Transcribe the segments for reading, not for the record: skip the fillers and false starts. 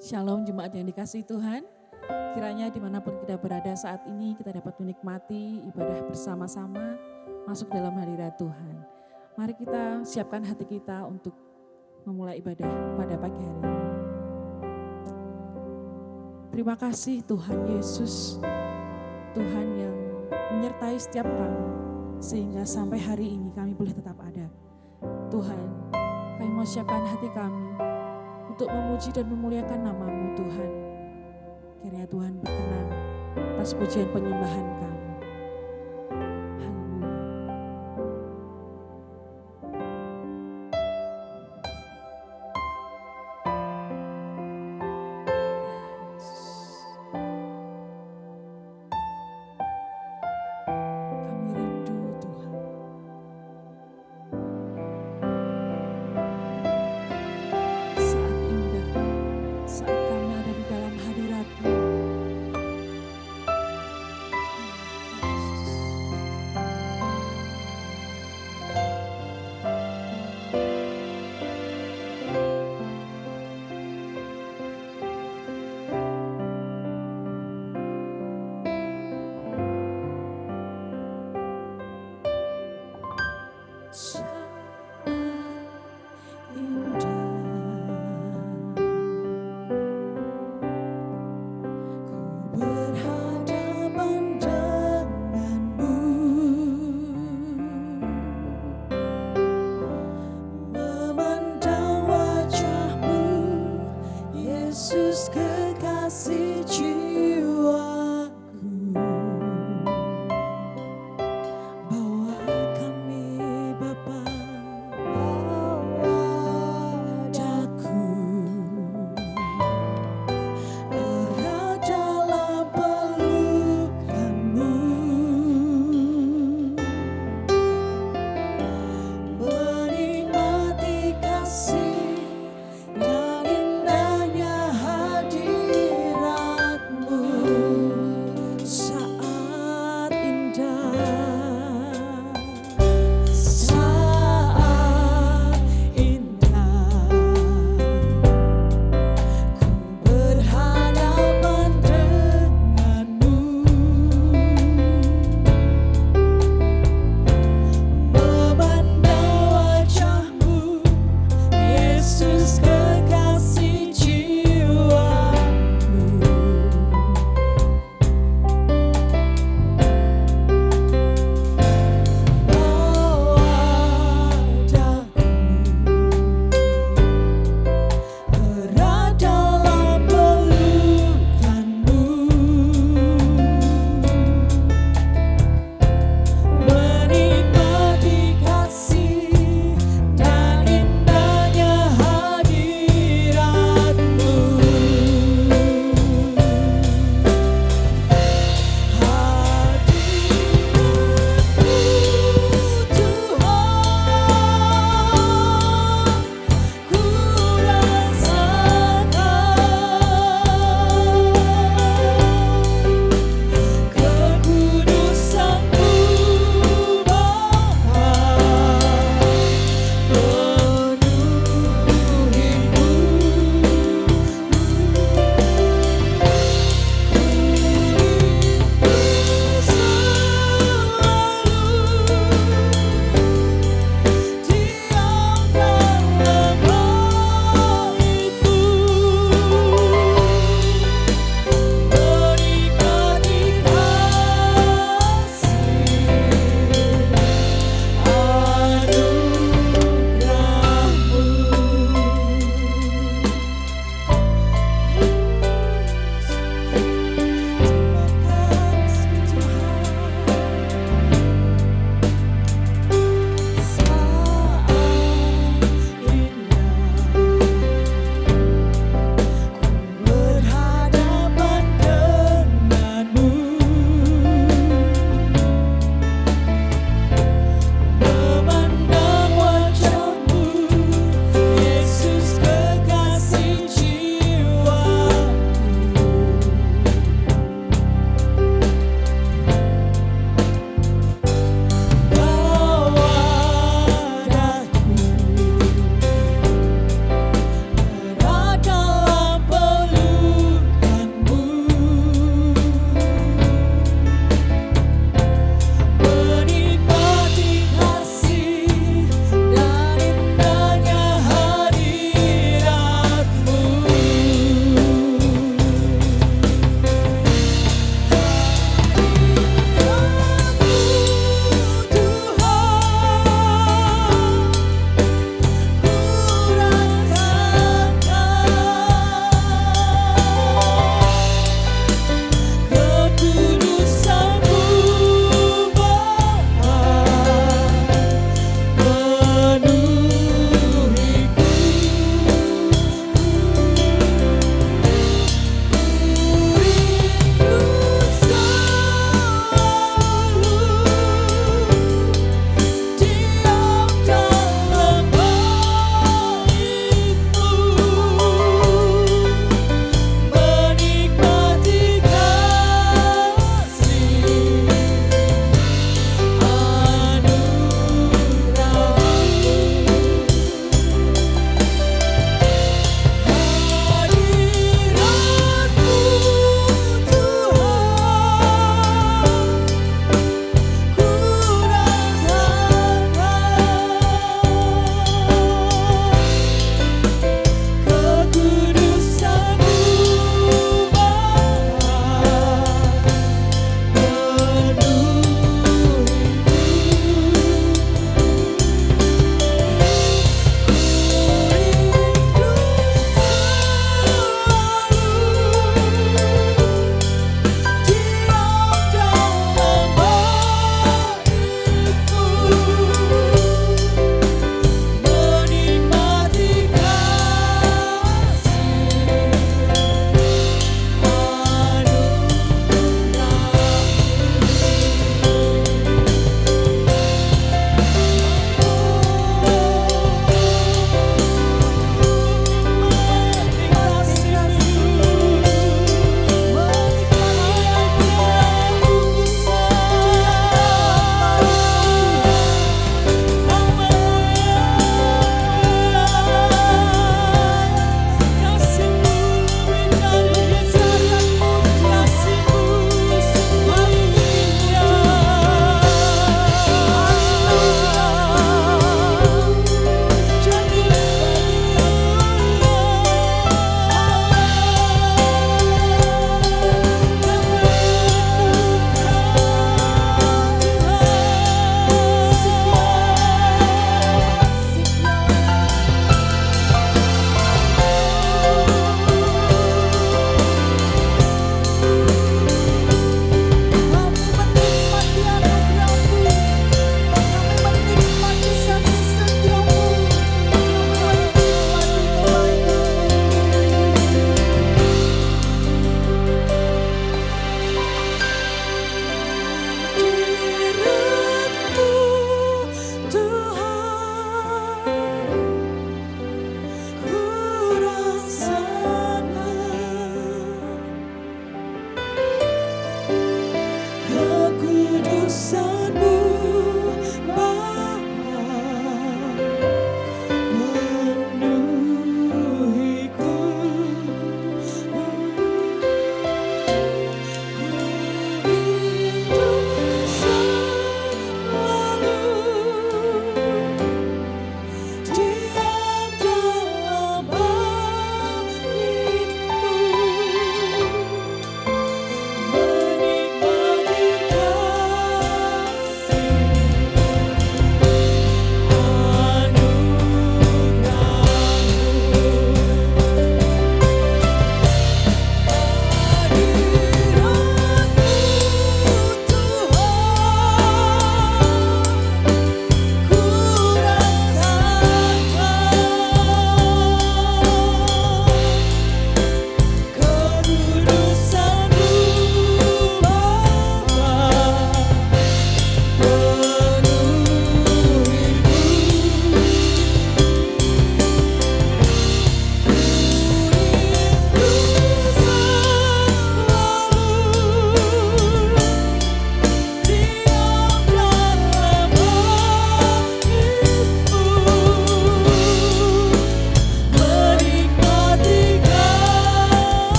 Shalom jemaat yang dikasihi Tuhan. Kiranya dimanapun kita berada saat ini kita dapat menikmati ibadah bersama-sama masuk dalam hadirat Tuhan. Mari kita siapkan hati kita untuk memulai ibadah pada pagi hari ini. Terima kasih Tuhan Yesus, Tuhan yang menyertai setiap kami sehingga sampai hari ini kami boleh tetap ada. Tuhan, kami mau siapkan hati kami untuk memuji dan memuliakan nama-Mu Tuhan. Kiranya Tuhan berkenan atas pujian penyembahan kami. Haleluya. Kami rindu Tuhan. Saat indah, saat kami ada di dalam hadirat-Mu. Saat indah, ku berhadapan denganmu, memandang wajahmu, Yesus kekasih jiwaku. Bawa kami Bapa padaku, erat dalam pelukan-Mu, menikmati kasih dan indahnya hadirat-Mu.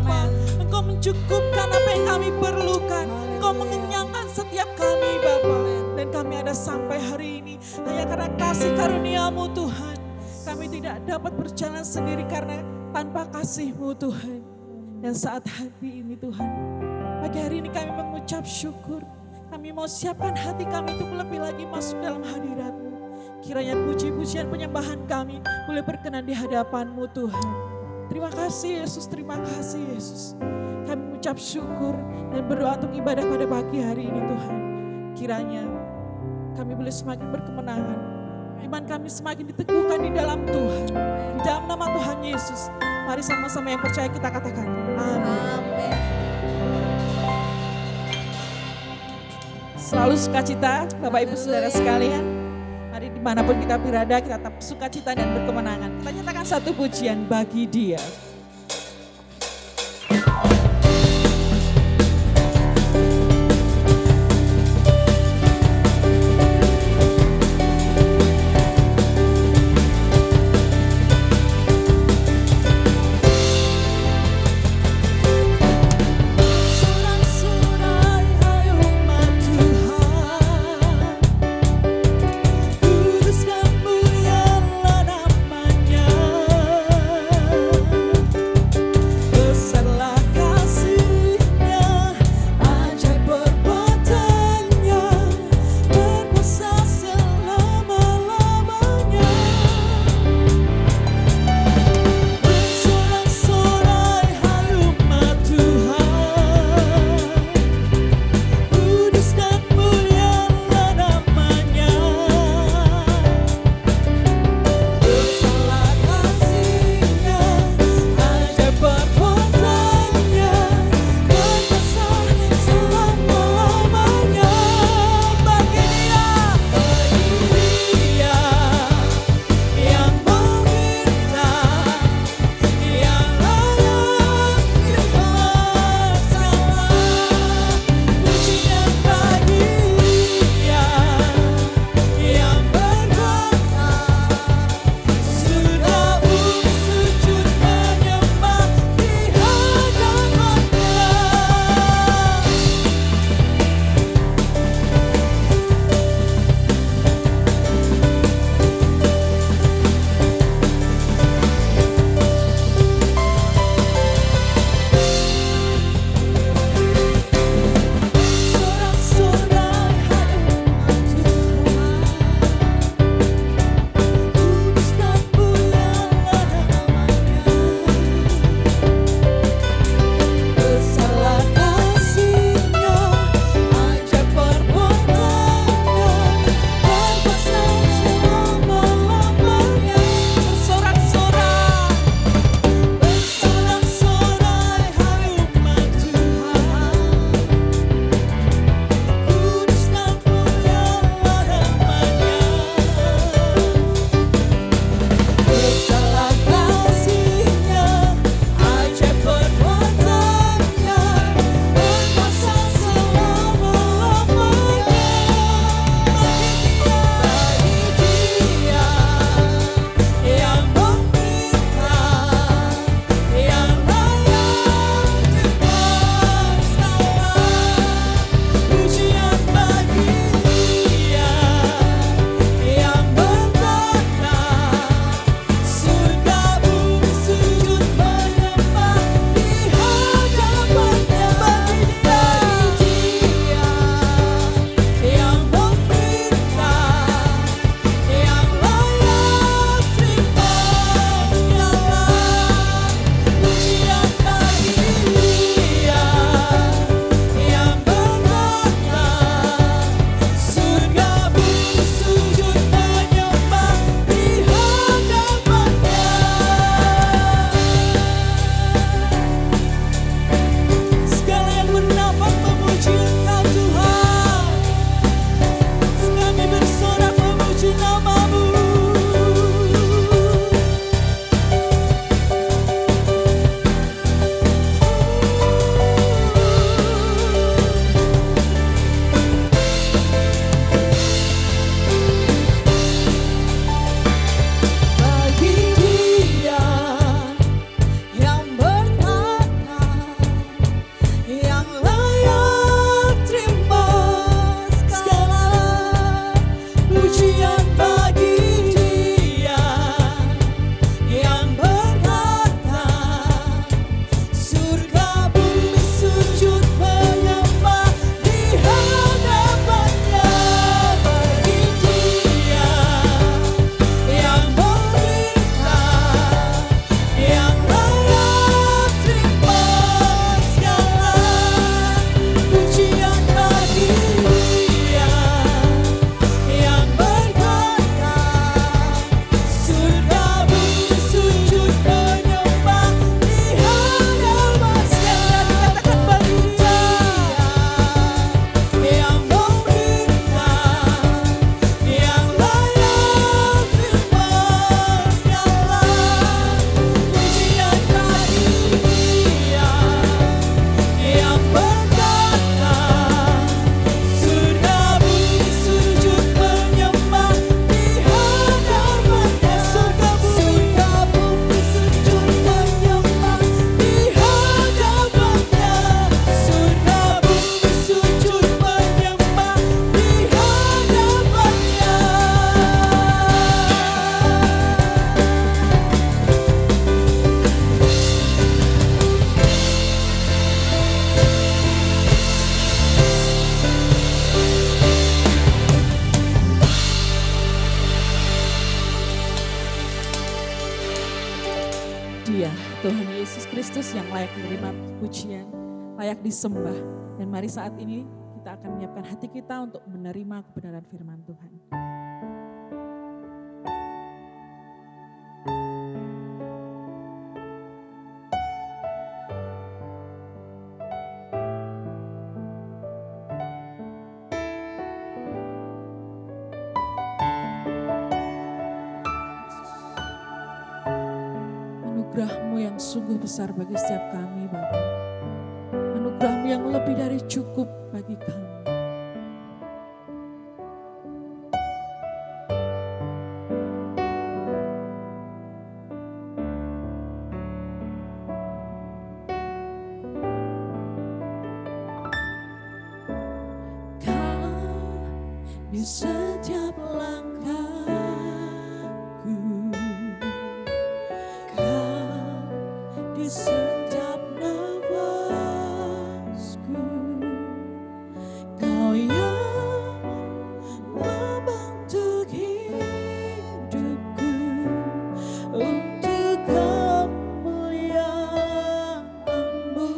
Bapa. Engkau mencukupkan apa yang kami perlukan. Engkau mengenyangkan setiap kami Bapa. Dan kami ada sampai hari ini hanya karena kasih karunia-Mu Tuhan. Kami tidak dapat berjalan sendiri karena tanpa kasih-Mu Tuhan. Dan saat hati ini Tuhan, pagi hari ini kami mengucap syukur. Kami mau siapkan hati kami untuk lebih lagi masuk dalam hadirat-Mu. Kiranya puji-pujian penyembahan kami boleh berkenan di hadapan-Mu Tuhan. Terima kasih Yesus, terima kasih Yesus. Kami mengucap syukur dan berdoa untuk ibadah pada pagi hari ini Tuhan. Kiranya kami boleh semakin berkemenangan. Iman kami semakin diteguhkan di dalam Tuhan. Di dalam nama Tuhan Yesus. Mari sama-sama yang percaya kita katakan. Amin. Selalu sukacita Bapak Ibu Saudara sekalian. Mari dimanapun kita berada kita tetap sukacita dan berkemenangan. Kita nyatakan satu pujian bagi Dia. Kudus dan mulialah namanya. Yesus Kristus yang layak menerima pujian, layak disembah. Dan mari saat ini kita akan menyiapkan hati kita untuk menerima kebenaran firman Tuhan. Anugerah-Mu yang sungguh besar bagi setiap kami, Bapa. Anugerah-Mu yang lebih dari cukup bagi kami. Kau di setiap langkahku, Kau di setiap nafasku, Kau yang membentuk hidupku untuk kemuliaan-Mu.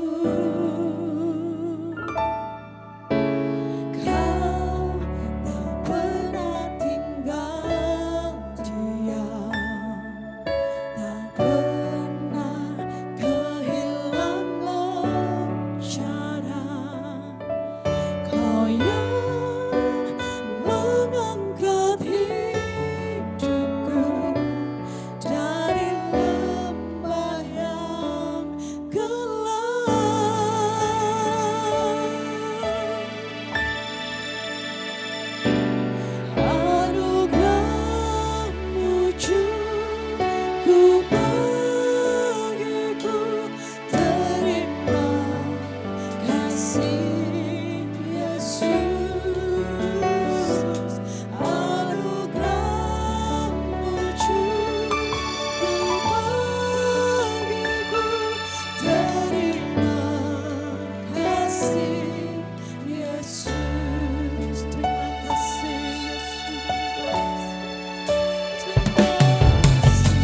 Kau tak pernah tinggal diam, tak pernah kehilangan cara. Kau yang mengangkat hidupku dari lembah yang gelap. Anugerah-Mu cukup bagiku, terima kasih Yesus. Anugerah-Mu cukup bagiku, terima kasih Yesus. Terima kasih Yesus. Terima kasih.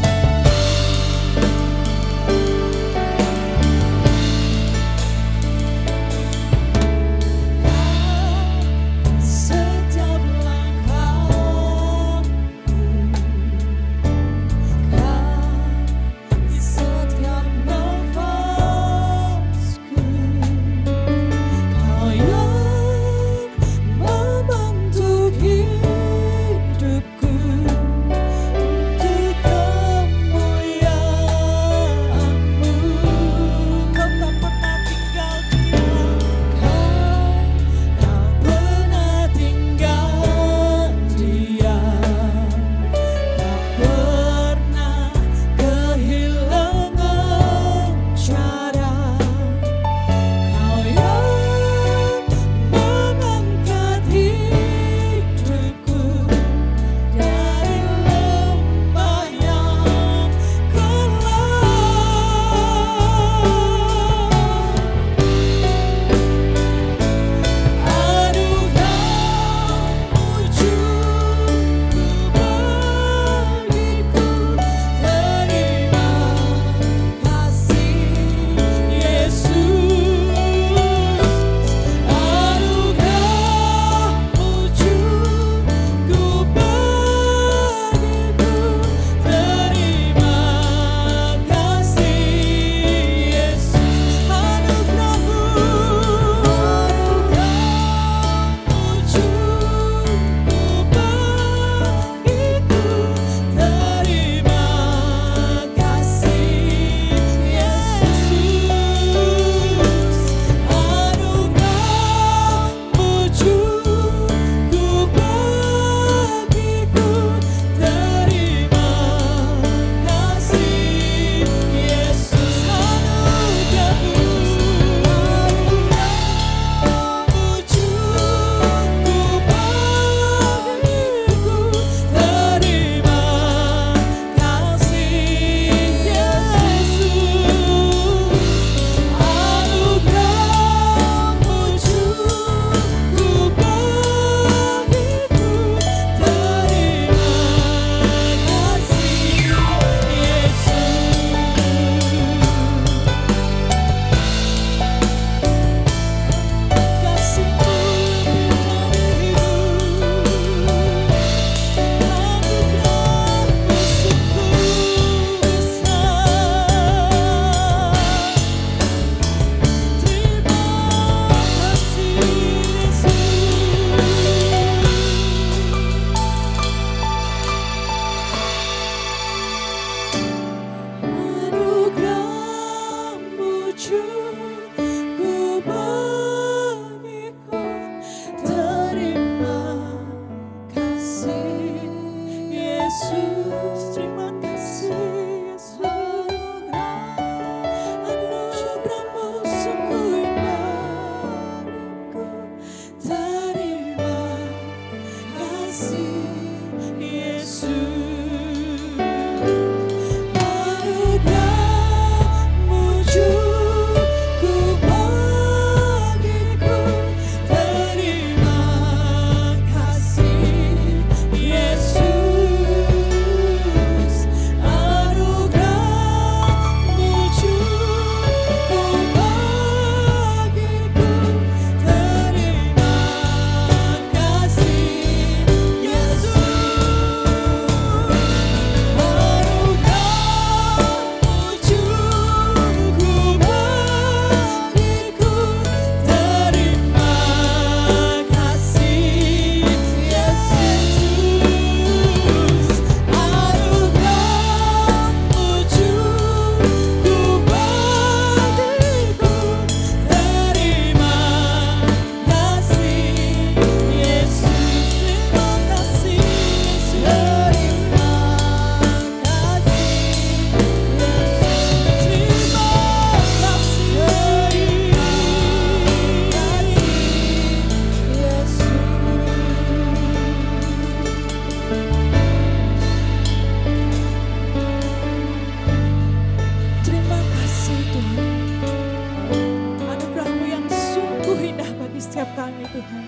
Tuhan.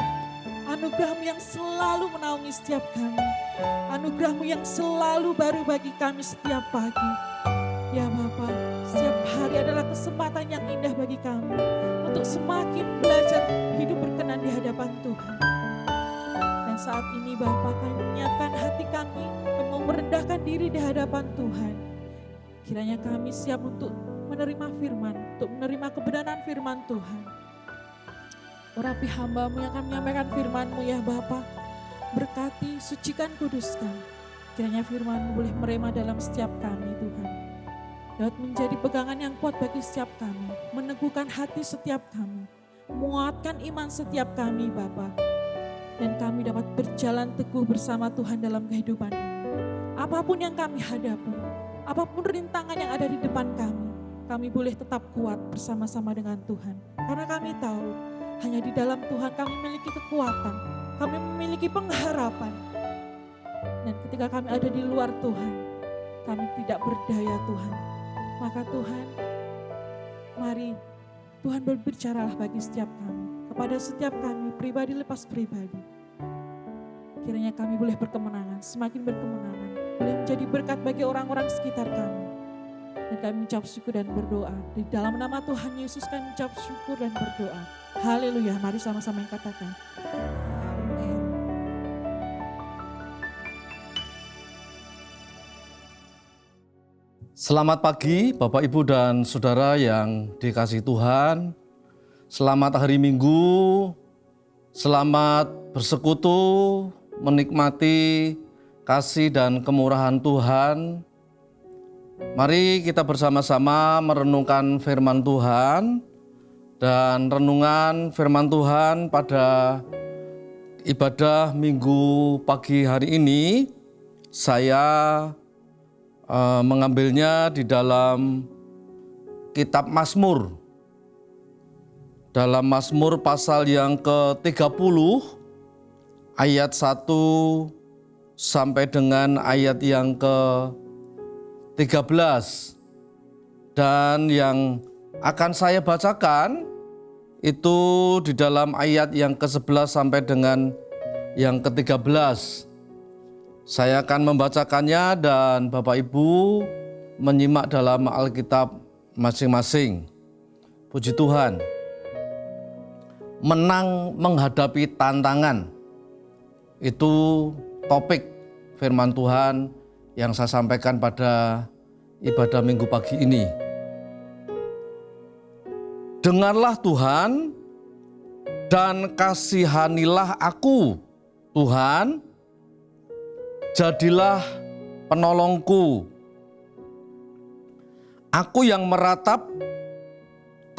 Anugerah-Mu yang selalu menaungi setiap kami. Anugerah-Mu yang selalu baru bagi kami setiap pagi. Ya Bapa, setiap hari adalah kesempatan yang indah bagi kami untuk semakin belajar hidup berkenan di hadapan Tuhan. Dan saat ini Bapa, kami menyiapkan hati kami mau merendahkan diri di hadapan Tuhan. Kiranya kami siap untuk menerima firman, untuk menerima kebenaran firman Tuhan. Urapi hamba-Mu yang akan menyampaikan firman-Mu ya Bapa. Berkati, sucikan, kuduskan. Kiranya firman-Mu boleh merema dalam setiap kami Tuhan. Dapat menjadi pegangan yang kuat bagi setiap kami. Meneguhkan hati setiap kami. Menguatkan iman setiap kami Bapa. Dan kami dapat berjalan teguh bersama Tuhan dalam kehidupan ini. Apapun yang kami hadapi, apapun rintangan yang ada di depan kami boleh tetap kuat bersama-sama dengan Tuhan. Karena kami tahu, hanya di dalam Tuhan kami memiliki kekuatan, kami memiliki pengharapan. Dan ketika kami ada di luar Tuhan, kami tidak berdaya Tuhan. Maka Tuhan, mari Tuhan berbicaralah bagi setiap kami, kepada setiap kami, pribadi lepas pribadi. Kiranya kami boleh berkemenangan, semakin berkemenangan, boleh menjadi berkat bagi orang-orang sekitar kami. Dan kami mengucap syukur dan berdoa. Di dalam nama Tuhan Yesus kami mengucap syukur dan berdoa. Haleluya, mari sama-sama yang katakan. Amin. Selamat pagi Bapak Ibu dan Saudara yang dikasihi Tuhan. Selamat hari Minggu, selamat bersekutu, menikmati kasih dan kemurahan Tuhan. Mari kita bersama-sama merenungkan firman Tuhan. Dan renungan firman Tuhan pada ibadah Minggu pagi hari ini, saya mengambilnya di dalam kitab Mazmur. Dalam Mazmur pasal yang ke-30, ayat 1 sampai dengan ayat yang ke-13. Dan yang akan saya bacakan itu di dalam ayat yang ke-11 sampai dengan yang ke-13. Saya akan membacakannya dan Bapak Ibu menyimak dalam Alkitab masing-masing. Puji Tuhan. Menang menghadapi tantangan. Itu topik firman Tuhan yang saya sampaikan pada ibadah Minggu pagi ini. Dengarlah Tuhan dan kasihanilah aku, Tuhan, jadilah penolongku. Aku yang meratap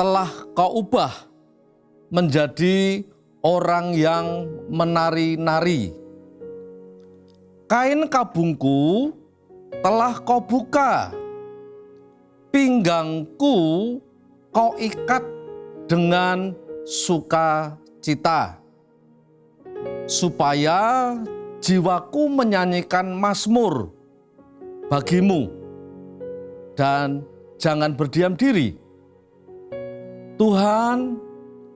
telah Kau ubah menjadi orang yang menari-nari. Kain kabungku telah Kau buka, pinggangku Kau ikat dengan sukacita, supaya jiwaku menyanyikan mazmur bagimu, dan jangan berdiam diri. Tuhan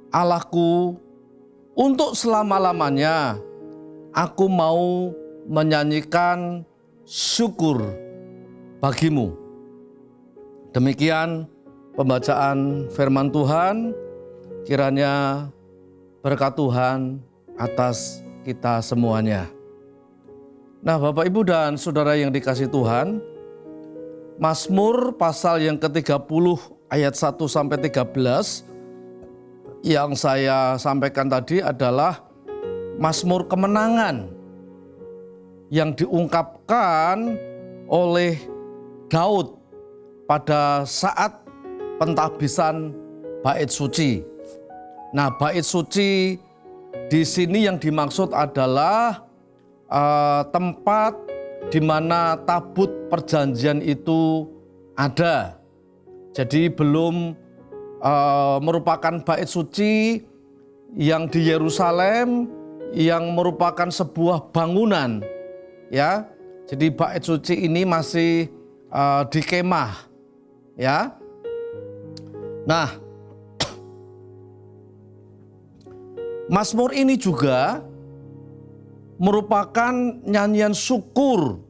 Allahku, untuk selama-lamanya aku mau menyanyikan syukur bagimu. Demikian pembacaan firman Tuhan, kiranya berkat Tuhan atas kita semuanya. Nah Bapak Ibu dan Saudara yang dikasihi Tuhan, Mazmur pasal yang ke-30 ayat 1 sampai 13 yang saya sampaikan tadi adalah Mazmur kemenangan yang diungkapkan oleh Daud pada saat pentahbisan bait suci. Nah, bait suci di sini yang dimaksud adalah tempat di mana tabut perjanjian itu ada. Jadi belum merupakan bait suci yang di Yerusalem yang merupakan sebuah bangunan, ya. Jadi bait suci ini masih di kemah, ya. Nah, Mazmur ini juga merupakan nyanyian syukur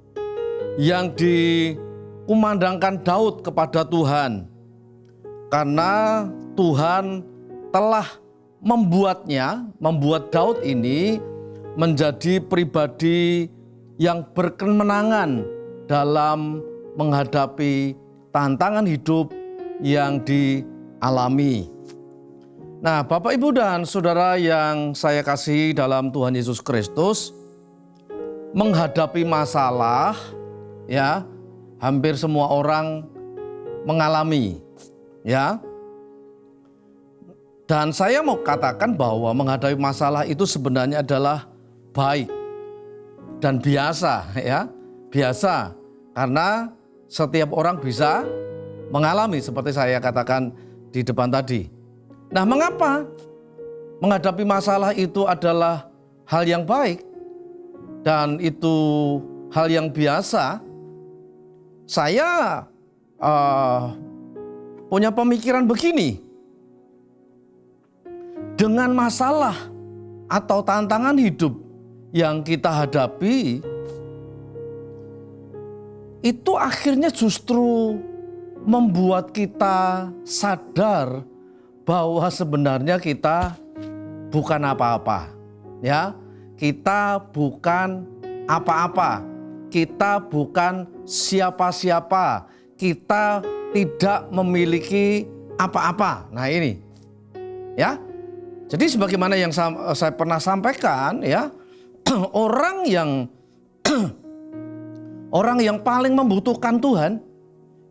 yang dikumandangkan Daud kepada Tuhan. Karena Tuhan telah membuat Daud ini menjadi pribadi yang berkemenangan dalam menghadapi tantangan hidup yang dialami. Nah, Bapak, Ibu, dan Saudara yang saya kasihi dalam Tuhan Yesus Kristus, menghadapi masalah, ya, hampir semua orang mengalami, ya. Dan saya mau katakan bahwa menghadapi masalah itu sebenarnya adalah baik dan biasa, ya, biasa, karena setiap orang bisa mengalami seperti saya katakan di depan tadi. Nah, mengapa menghadapi masalah itu adalah hal yang baik dan itu hal yang biasa? Saya punya pemikiran begini. Dengan masalah atau tantangan hidup yang kita hadapi, itu akhirnya justru membuat kita sadar bahwa sebenarnya kita bukan apa-apa, ya. Kita bukan apa-apa. Kita bukan siapa-siapa. Kita tidak memiliki apa-apa. Nah, ini, ya. Jadi sebagaimana yang saya pernah sampaikan, ya, orang yang paling membutuhkan Tuhan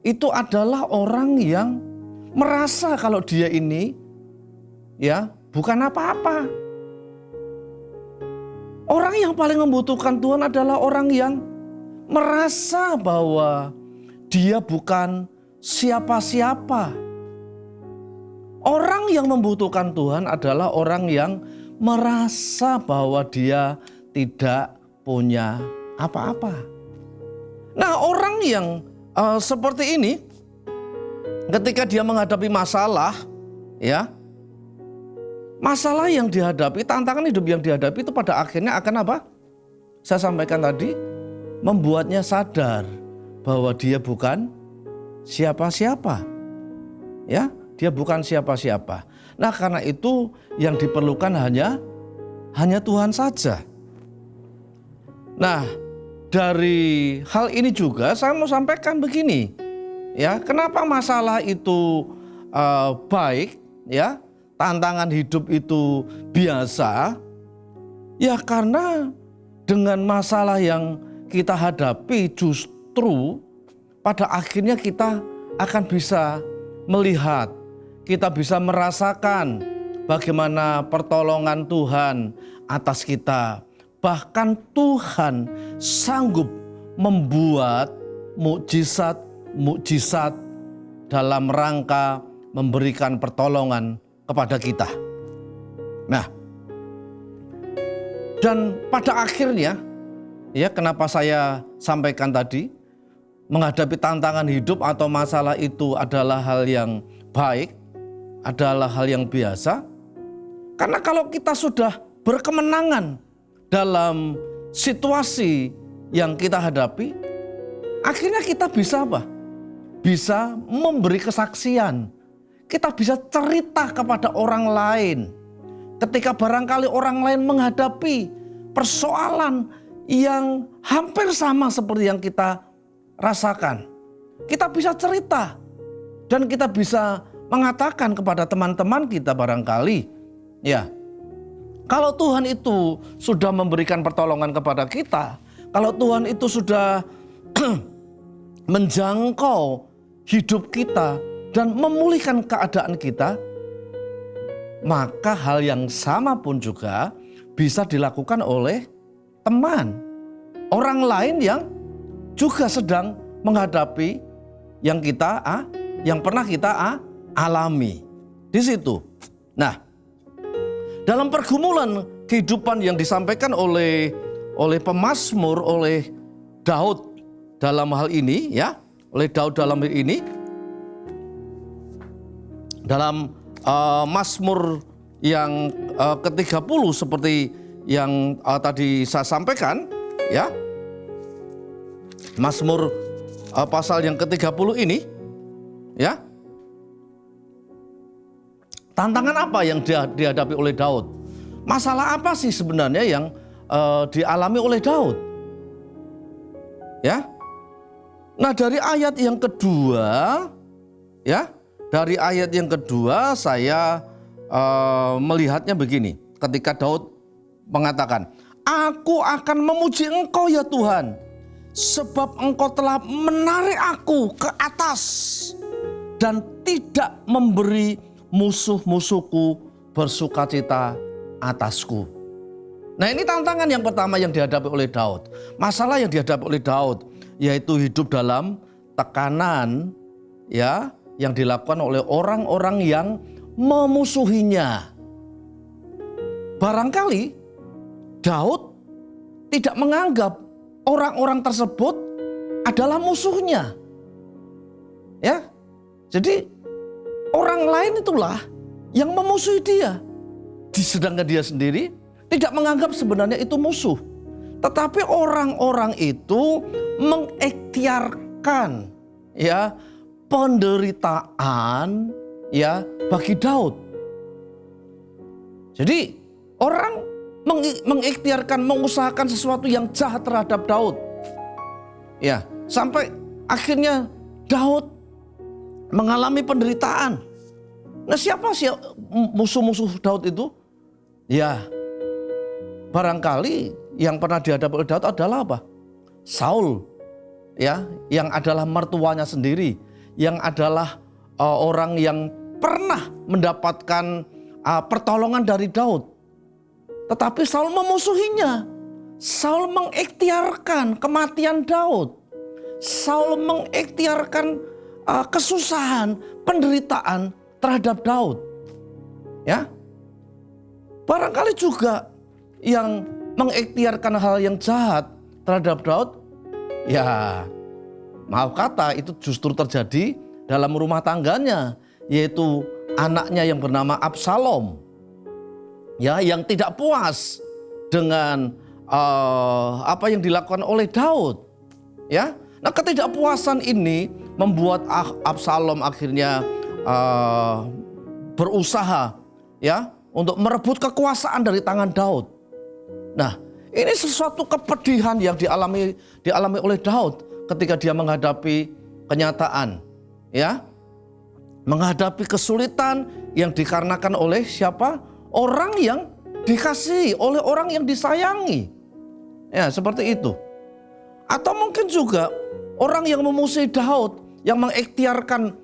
itu adalah orang yang merasa kalau dia ini, ya, bukan apa-apa. Orang yang paling membutuhkan Tuhan adalah orang yang merasa bahwa dia bukan siapa-siapa. Orang yang membutuhkan Tuhan adalah orang yang merasa bahwa dia tidak punya apa-apa. Nah, orang yang seperti ini, ketika dia menghadapi masalah, ya, masalah yang dihadapi, tantangan hidup yang dihadapi itu pada akhirnya akan apa? Saya sampaikan tadi, membuatnya sadar bahwa dia bukan siapa-siapa. Ya, dia bukan siapa-siapa. Nah, karena itu yang diperlukan hanya Tuhan saja. Nah, dari hal ini juga saya mau sampaikan begini. Ya, kenapa masalah itu baik, ya, tantangan hidup itu biasa? Ya, karena dengan masalah yang kita hadapi justru pada akhirnya kita akan bisa melihat, kita bisa merasakan bagaimana pertolongan Tuhan atas kita. Bahkan Tuhan sanggup membuat mukjizat dalam rangka memberikan pertolongan kepada kita. Nah, dan pada akhirnya, ya, kenapa saya sampaikan tadi, menghadapi tantangan hidup atau masalah itu adalah hal yang baik, adalah hal yang biasa. Karena kalau kita sudah berkemenangan dalam situasi yang kita hadapi, akhirnya kita bisa apa? Bisa memberi kesaksian. Kita bisa cerita kepada orang lain. Ketika barangkali orang lain menghadapi persoalan yang hampir sama seperti yang kita rasakan, kita bisa cerita dan kita bisa mengatakan kepada teman-teman kita barangkali, ya, kalau Tuhan itu sudah memberikan pertolongan kepada kita, kalau Tuhan itu sudah menjangkau hidup kita dan memulihkan keadaan kita, maka hal yang sama pun juga bisa dilakukan oleh teman, orang lain yang juga sedang menghadapi yang pernah kita alami di situ. Nah, dalam pergumulan kehidupan yang disampaikan oleh pemazmur, oleh Daud dalam hal ini, ya, oleh Daud dalam hal ini, dalam Mazmur yang ke-30 seperti yang tadi saya sampaikan, ya. Mazmur pasal yang ke-30 ini, ya. Tantangan apa yang dihadapi oleh Daud? Masalah apa sih sebenarnya yang dialami oleh Daud? Ya. Nah, dari ayat yang kedua, ya, dari ayat yang kedua saya melihatnya begini. Ketika Daud mengatakan, "Aku akan memuji Engkau ya Tuhan, sebab Engkau telah menarik aku ke atas dan tidak memberi musuh-musuhku bersukacita atasku." Nah, ini tantangan yang pertama yang dihadapi oleh Daud. Masalah yang dihadapi oleh Daud yaitu hidup dalam tekanan, ya, yang dilakukan oleh orang-orang yang memusuhinya. Barangkali Daud tidak menganggap orang-orang tersebut adalah musuhnya. Ya. Jadi orang lain itulah yang memusuhi dia. Sedangkan dia sendiri tidak menganggap sebenarnya itu musuh. Tetapi orang-orang itu mengikhtiarkan, ya, penderitaan, ya, bagi Daud. Jadi orang mengikhtiarkan, mengusahakan sesuatu yang jahat terhadap Daud. Ya, sampai akhirnya Daud mengalami penderitaan. Nah, siapa sih musuh-musuh Daud itu? Ya, barangkali yang pernah dihadapi oleh Daud adalah apa? Saul, ya, yang adalah mertuanya sendiri, yang adalah orang yang pernah mendapatkan pertolongan dari Daud. Tetapi Saul memusuhinya. Saul mengikhtiarkan kematian Daud. Saul mengikhtiarkan kesusahan, penderitaan terhadap Daud. Ya, barangkali juga yang mengikhtiarkan hal yang jahat terhadap Daud, ya, maaf kata, itu justru terjadi dalam rumah tangganya, yaitu anaknya yang bernama Absalom, ya, yang tidak puas dengan apa yang dilakukan oleh Daud, ya. Nah, ketidakpuasan ini membuat Absalom akhirnya berusaha, ya, untuk merebut kekuasaan dari tangan Daud. Nah, ini sesuatu kepedihan yang dialami oleh Daud ketika dia menghadapi kenyataan, ya, menghadapi kesulitan yang dikarenakan oleh siapa? Orang yang dikasihi, oleh orang yang disayangi, ya, seperti itu. Atau mungkin juga orang yang memusuhi Daud, yang mengikhtiarkan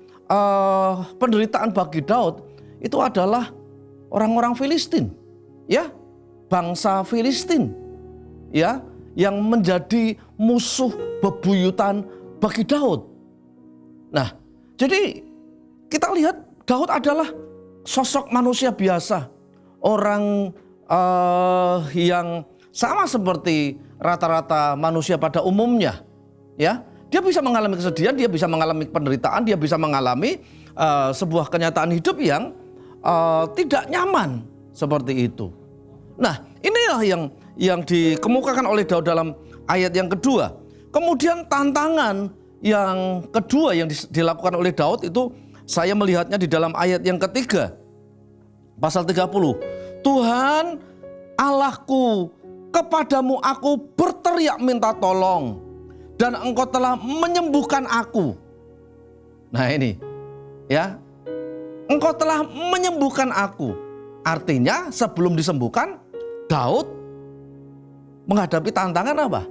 penderitaan bagi Daud, itu adalah orang-orang Filistin, ya, bangsa Filistin, ya, yang menjadi musuh bebuyutan bagi Daud. Nah, jadi kita lihat Daud adalah sosok manusia biasa, orang yang sama seperti rata-rata manusia pada umumnya, ya. Dia bisa mengalami kesedihan, dia bisa mengalami penderitaan, dia bisa mengalami sebuah kenyataan hidup yang tidak nyaman seperti itu. Nah, inilah yang dikemukakan oleh Daud dalam ayat yang kedua. Kemudian tantangan yang kedua yang dilakukan oleh Daud itu saya melihatnya di dalam ayat yang ketiga. Pasal 30. Tuhan Allahku, kepadamu aku berteriak minta tolong, dan Engkau telah menyembuhkan aku. Nah, ini, ya, Engkau telah menyembuhkan aku. Artinya sebelum disembuhkan, Daud menghadapi tantangan apa?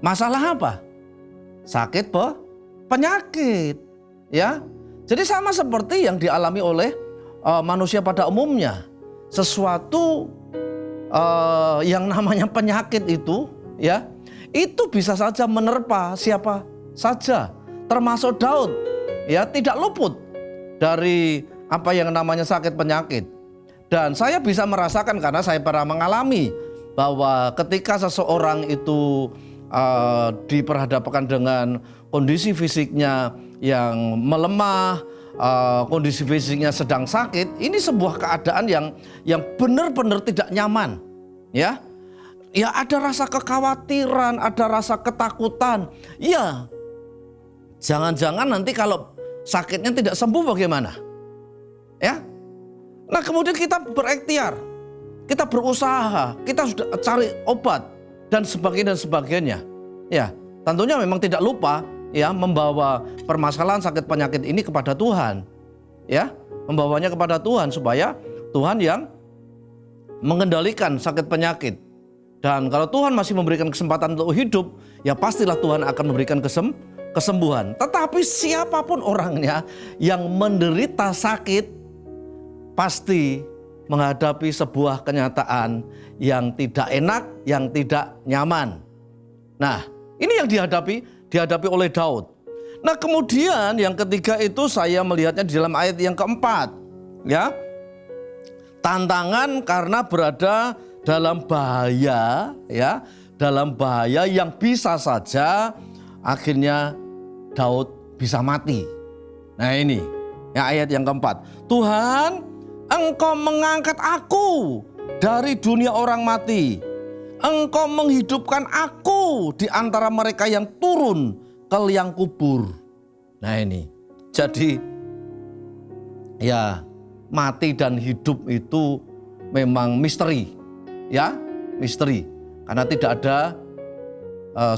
Masalah apa? Sakit penyakit, ya. Jadi sama seperti yang dialami oleh manusia pada umumnya. Sesuatu yang namanya penyakit itu, ya, itu bisa saja menerpa siapa saja, termasuk Daud, ya, tidak luput dari apa yang namanya sakit penyakit. Dan saya bisa merasakan karena saya pernah mengalami bahwa ketika seseorang itu diperhadapkan dengan kondisi fisiknya yang melemah, kondisi fisiknya sedang sakit, ini sebuah keadaan yang benar-benar tidak nyaman, ya. Ya, ada rasa kekhawatiran, ada rasa ketakutan. Ya, jangan-jangan nanti kalau sakitnya tidak sembuh bagaimana? Ya. Nah, kemudian kita berikhtiar, kita berusaha, kita sudah cari obat dan sebagainya. Ya, tentunya memang tidak lupa ya membawa permasalahan sakit penyakit ini kepada Tuhan. Ya, membawanya kepada Tuhan supaya Tuhan yang mengendalikan sakit penyakit. Dan kalau Tuhan masih memberikan kesempatan untuk hidup, ya pastilah Tuhan akan memberikan kesembuhan. Tetapi siapapun orangnya yang menderita sakit pasti menghadapi sebuah kenyataan yang tidak enak, yang tidak nyaman. Nah, ini yang dihadapi oleh Daud. Nah, kemudian yang ketiga itu saya melihatnya di dalam ayat yang keempat, ya. Tantangan karena berada dalam bahaya, ya, dalam bahaya yang bisa saja akhirnya Daud bisa mati. Nah, ini ya ayat yang keempat. Tuhan, Engkau mengangkat aku dari dunia orang mati. Engkau menghidupkan aku di antara mereka yang turun ke liang kubur. Nah, ini. Jadi ya, mati dan hidup itu memang misteri. Ya, misteri. Karena tidak ada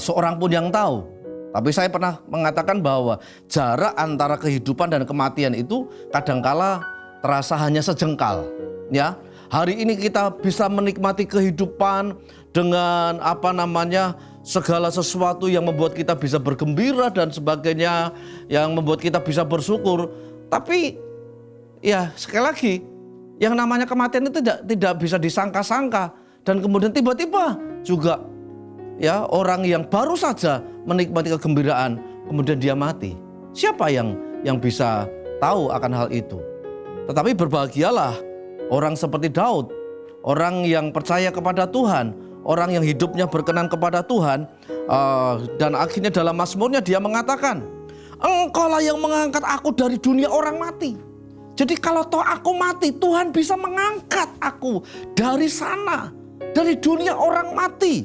seorang pun yang tahu. Tapi saya pernah mengatakan bahwa jarak antara kehidupan dan kematian itu kadangkala terasa hanya sejengkal. Ya, hari ini kita bisa menikmati kehidupan dengan segala sesuatu yang membuat kita bisa bergembira dan sebagainya, yang membuat kita bisa bersyukur. Tapi ya sekali lagi, yang namanya kematian itu tidak bisa disangka-sangka. Dan kemudian tiba-tiba juga ya orang yang baru saja menikmati kegembiraan kemudian dia mati. Siapa yang bisa tahu akan hal itu? Tetapi berbahagialah orang seperti Daud, orang yang percaya kepada Tuhan, orang yang hidupnya berkenan kepada Tuhan, dan akhirnya dalam Mazmurnya dia mengatakan, Engkaulah yang mengangkat aku dari dunia orang mati. Jadi kalau toh aku mati, Tuhan bisa mengangkat aku dari sana. Dari dunia orang mati.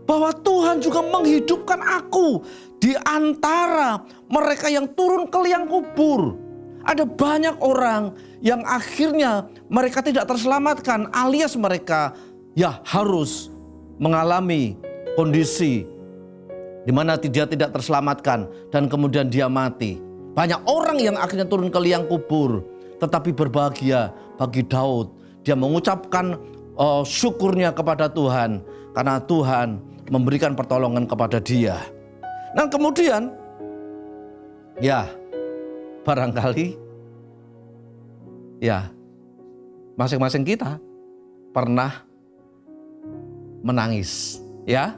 Bahwa Tuhan juga menghidupkan aku di antara mereka yang turun ke liang kubur. Ada banyak orang yang akhirnya mereka tidak terselamatkan, alias mereka ya harus mengalami kondisi di mana dia tidak terselamatkan dan kemudian dia mati. Banyak orang yang akhirnya turun ke liang kubur, tetapi berbahagia bagi Daud. Dia mengucapkan syukurnya kepada Tuhan karena Tuhan memberikan pertolongan kepada dia. Nah, kemudian ya barangkali ya masing-masing kita pernah menangis, ya.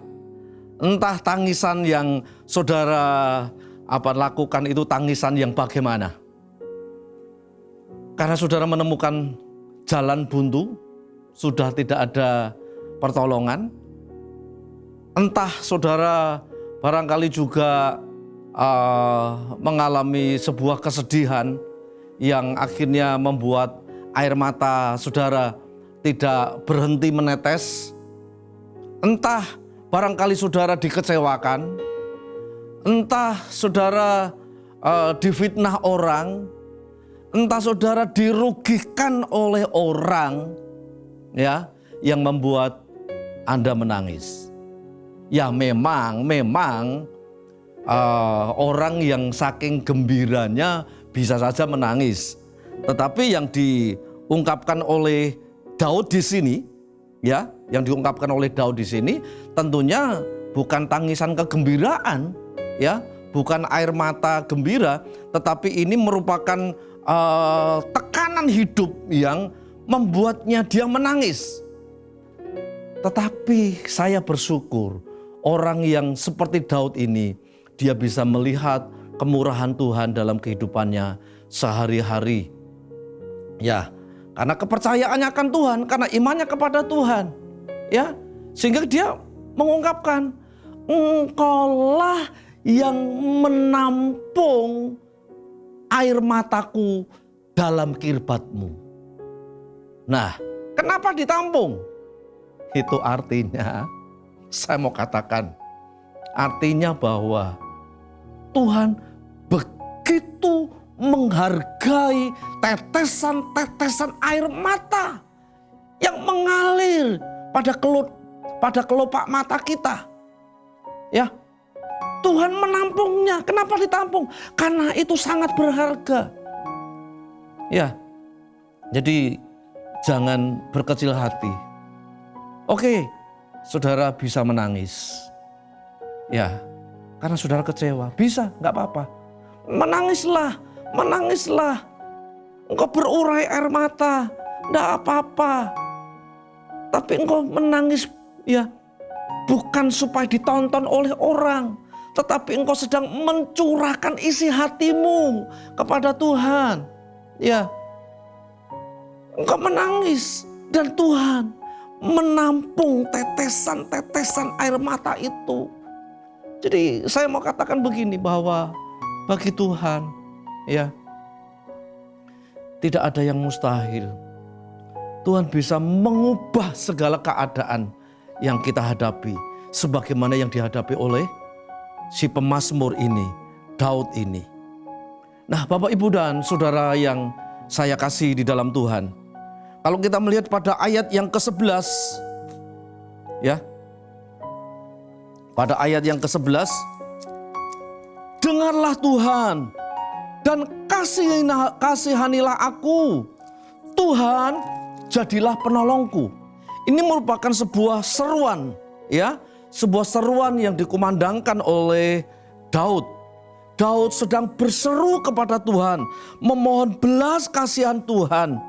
Entah tangisan yang saudara lakukan itu tangisan yang bagaimana. Karena saudara menemukan jalan buntu, sudah tidak ada pertolongan. Entah saudara barangkali juga mengalami sebuah kesedihan yang akhirnya membuat air mata saudara tidak berhenti menetes. Entah barangkali saudara dikecewakan. Entah saudara difitnah orang. Entah saudara dirugikan oleh orang, ya, yang membuat Anda menangis. Ya memang orang yang saking gembiranya bisa saja menangis. Tetapi yang diungkapkan oleh Daud di sini, ya, yang diungkapkan oleh Daud di sini tentunya bukan tangisan kegembiraan, ya, bukan air mata gembira, tetapi ini merupakan tekanan hidup yang membuatnya dia menangis. Tetapi saya bersyukur orang yang seperti Daud ini, dia bisa melihat kemurahan Tuhan dalam kehidupannya sehari-hari. Ya, karena kepercayaannya akan Tuhan, karena imannya kepada Tuhan. Ya, sehingga dia mengungkapkan, Engkaulah yang menampung air mataku dalam kirbatmu. Nah, kenapa ditampung? Itu artinya, saya mau katakan, artinya bahwa Tuhan begitu menghargai tetesan-tetesan air mata yang mengalir pada kelopak mata kita. Ya, Tuhan menampungnya. Kenapa ditampung? Karena itu sangat berharga. Ya, jadi jangan berkecil hati. Oke, saudara bisa menangis. Ya, karena saudara kecewa. Bisa, gak apa-apa. Menangislah, menangislah. Engkau berurai air mata, gak apa-apa. Tapi engkau menangis, ya, bukan supaya ditonton oleh orang, tetapi engkau sedang mencurahkan isi hatimu kepada Tuhan. Ya, engkau menangis dan Tuhan menampung tetesan-tetesan air mata itu. Jadi saya mau katakan begini, bahwa bagi Tuhan, ya, tidak ada yang mustahil. Tuhan bisa mengubah segala keadaan yang kita hadapi, sebagaimana yang dihadapi oleh si pemazmur ini, Daud ini. Nah, Bapak, Ibu, dan saudara yang saya kasih di dalam Tuhan, kalau kita melihat pada ayat yang ke-11, ya, pada ayat yang ke-11, dengarlah Tuhan dan kasihanilah aku, Tuhan jadilah penolongku. Ini merupakan sebuah seruan, ya, sebuah seruan yang dikumandangkan oleh Daud. Daud sedang berseru kepada Tuhan, memohon belas kasihan Tuhan,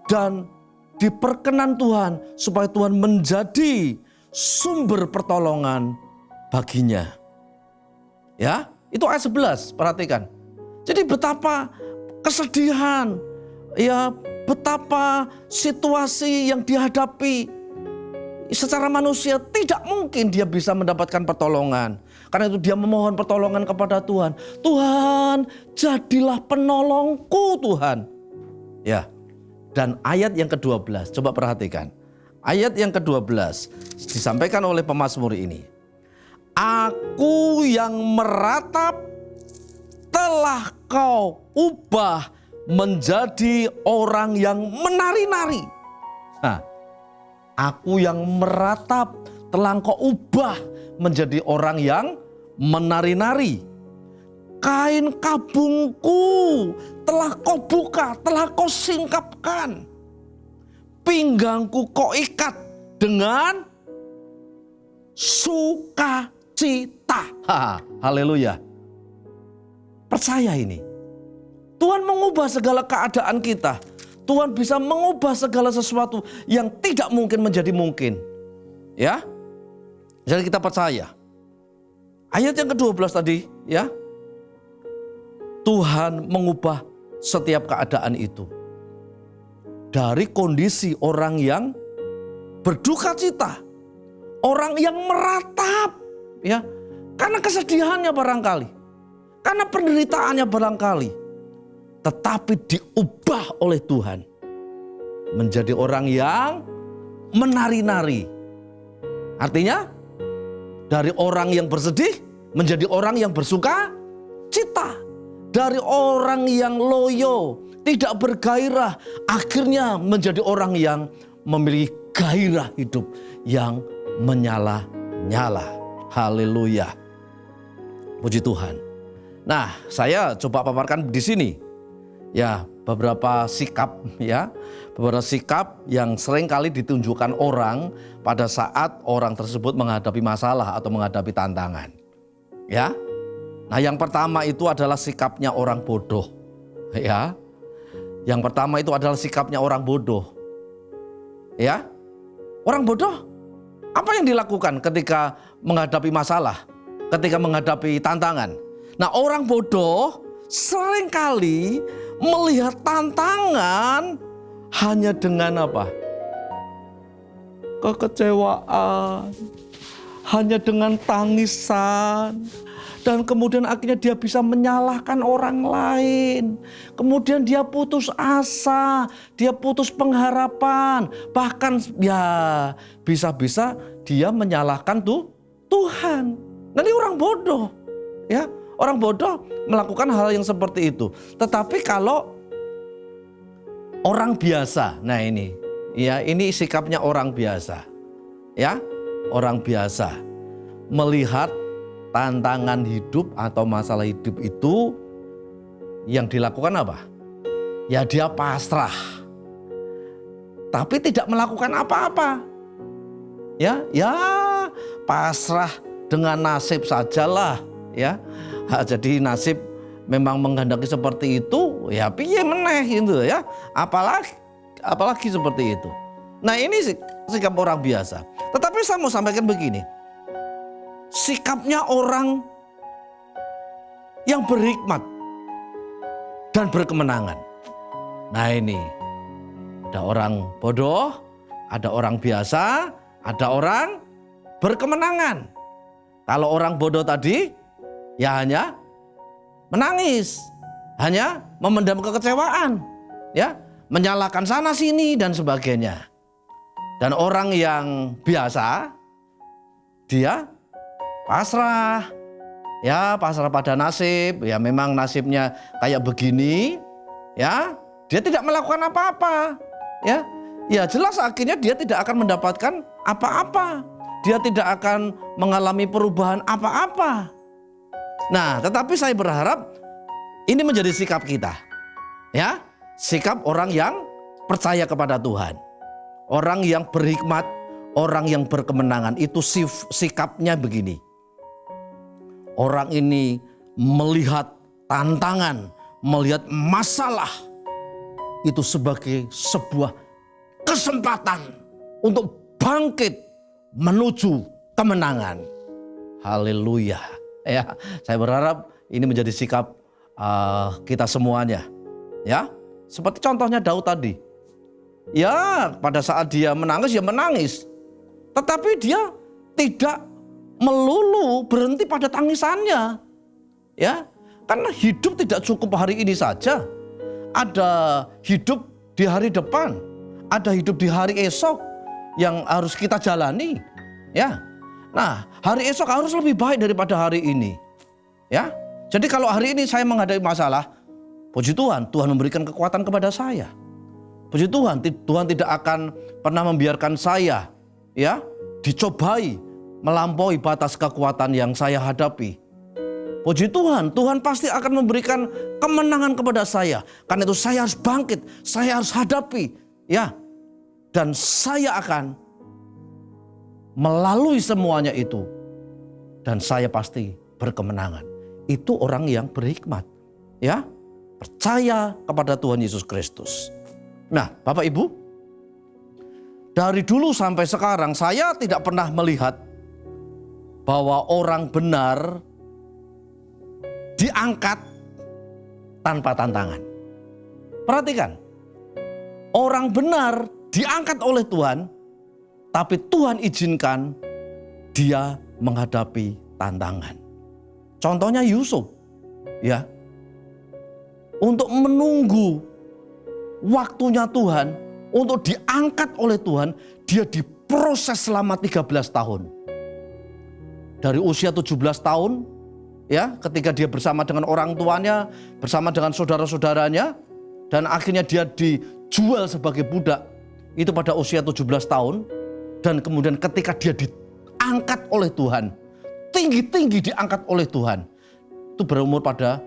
dan diperkenan Tuhan supaya Tuhan menjadi sumber pertolongan baginya. Ya, itu ayat 11, perhatikan. Jadi betapa kesedihan, ya, betapa situasi yang dihadapi secara manusia tidak mungkin dia bisa mendapatkan pertolongan. Karena itu dia memohon pertolongan kepada Tuhan. Tuhan, jadilah penolongku, Tuhan. Ya. Dan ayat yang ke-12, coba perhatikan. Ayat yang ke-12 disampaikan oleh pemazmur ini. Aku yang meratap telah kau ubah menjadi orang yang menari-nari. Nah, aku yang meratap telah kau ubah menjadi orang yang menari-nari. Kain kabungku telah kau buka, telah kau singkapkan. Pinggangku kau ikat dengan sukacita. Haleluya. Percaya ini. Tuhan mengubah segala keadaan kita. Tuhan bisa mengubah segala sesuatu yang tidak mungkin menjadi mungkin. Ya. Jadi kita percaya. Ayat yang ke-12 tadi, ya. Tuhan mengubah setiap keadaan itu. Dari kondisi orang yang berduka cita, orang yang meratap, ya, karena kesedihannya barangkali, karena penderitaannya barangkali, tetapi diubah oleh Tuhan menjadi orang yang menari-nari. Artinya dari orang yang bersedih menjadi orang yang bersuka cita. Dari orang yang loyo, tidak bergairah, akhirnya menjadi orang yang memiliki gairah hidup yang menyala-nyala. Haleluya. Puji Tuhan. Nah, saya coba paparkan di sini. Ya, beberapa sikap, ya. Beberapa sikap yang sering kali ditunjukkan orang pada saat orang tersebut menghadapi masalah atau menghadapi tantangan. Ya. Nah, yang pertama itu adalah sikapnya orang bodoh. Ya. Yang pertama itu adalah sikapnya orang bodoh. Ya. Orang bodoh apa yang dilakukan ketika menghadapi masalah, ketika menghadapi tantangan? Nah, orang bodoh seringkali melihat tantangan hanya dengan apa? Kekecewaan, hanya dengan tangisan. Dan kemudian akhirnya dia bisa menyalahkan orang lain. Kemudian dia putus asa, dia putus pengharapan. Bahkan ya bisa-bisa dia menyalahkan Tuhan. Nanti orang bodoh, ya. Orang bodoh melakukan hal yang seperti itu. Tetapi kalau orang biasa, nah ini, ya ini sikapnya orang biasa, ya orang biasa melihat tantangan hidup atau masalah hidup itu yang dilakukan apa? Ya dia pasrah. Tapi tidak melakukan apa-apa. Ya pasrah dengan nasib sajalah, ya. Jadi nasib memang menghendaki seperti itu, ya piye meneh gitu ya. Apalagi seperti itu. Nah, ini sikap orang biasa. Tetapi saya mau sampaikan begini. Sikapnya orang yang berhikmat dan berkemenangan. Nah ini, ada orang bodoh, ada orang biasa, ada orang berkemenangan. Kalau orang bodoh tadi, ya hanya menangis, hanya memendam kekecewaan, ya, menyalahkan sana sini dan sebagainya. Dan orang yang biasa, dia pasrah, ya pasrah pada nasib, ya memang nasibnya kayak begini, ya dia tidak melakukan apa-apa, ya jelas akhirnya dia tidak akan mendapatkan apa-apa, dia tidak akan mengalami perubahan apa-apa. Nah, tetapi saya berharap ini menjadi sikap kita, ya sikap orang yang percaya kepada Tuhan, orang yang berhikmat, orang yang berkemenangan itu sikapnya begini. Orang ini melihat tantangan, melihat masalah itu sebagai sebuah kesempatan untuk bangkit menuju kemenangan. Haleluya. Ya, saya berharap ini menjadi sikap kita semuanya. Ya, seperti contohnya Daud tadi. Ya, pada saat dia menangis, ya menangis. Tetapi dia tidak melulu berhenti pada tangisannya, ya, karena hidup tidak cukup hari ini saja. Ada hidup di hari depan, ada hidup di hari esok yang harus kita jalani, ya. Nah, hari esok harus lebih baik daripada hari ini, ya. Jadi kalau hari ini saya menghadapi masalah, puji Tuhan, Tuhan memberikan kekuatan kepada saya. Puji Tuhan, Tuhan tidak akan pernah membiarkan saya, ya, dicobai melampaui batas kekuatan yang saya hadapi. Puji Tuhan, Tuhan pasti akan memberikan kemenangan kepada saya. Karena itu saya harus bangkit, saya harus hadapi, ya. Dan saya akan melalui semuanya itu. Dan saya pasti berkemenangan. Itu orang yang berhikmat, ya. Percaya kepada Tuhan Yesus Kristus. Nah, Bapak Ibu, dari dulu sampai sekarang saya tidak pernah melihat bahwa orang benar diangkat tanpa tantangan. Perhatikan, orang benar diangkat oleh Tuhan, tapi Tuhan izinkan dia menghadapi tantangan. Contohnya Yusuf, ya, untuk menunggu waktunya Tuhan, untuk diangkat oleh Tuhan, dia diproses selama 13 tahun. Dari usia 17 tahun, ya, ketika dia bersama dengan orang tuanya, bersama dengan saudara-saudaranya, dan akhirnya dia dijual sebagai budak, itu pada usia 17 tahun, dan kemudian ketika dia diangkat oleh Tuhan, tinggi-tinggi diangkat oleh Tuhan, itu berumur pada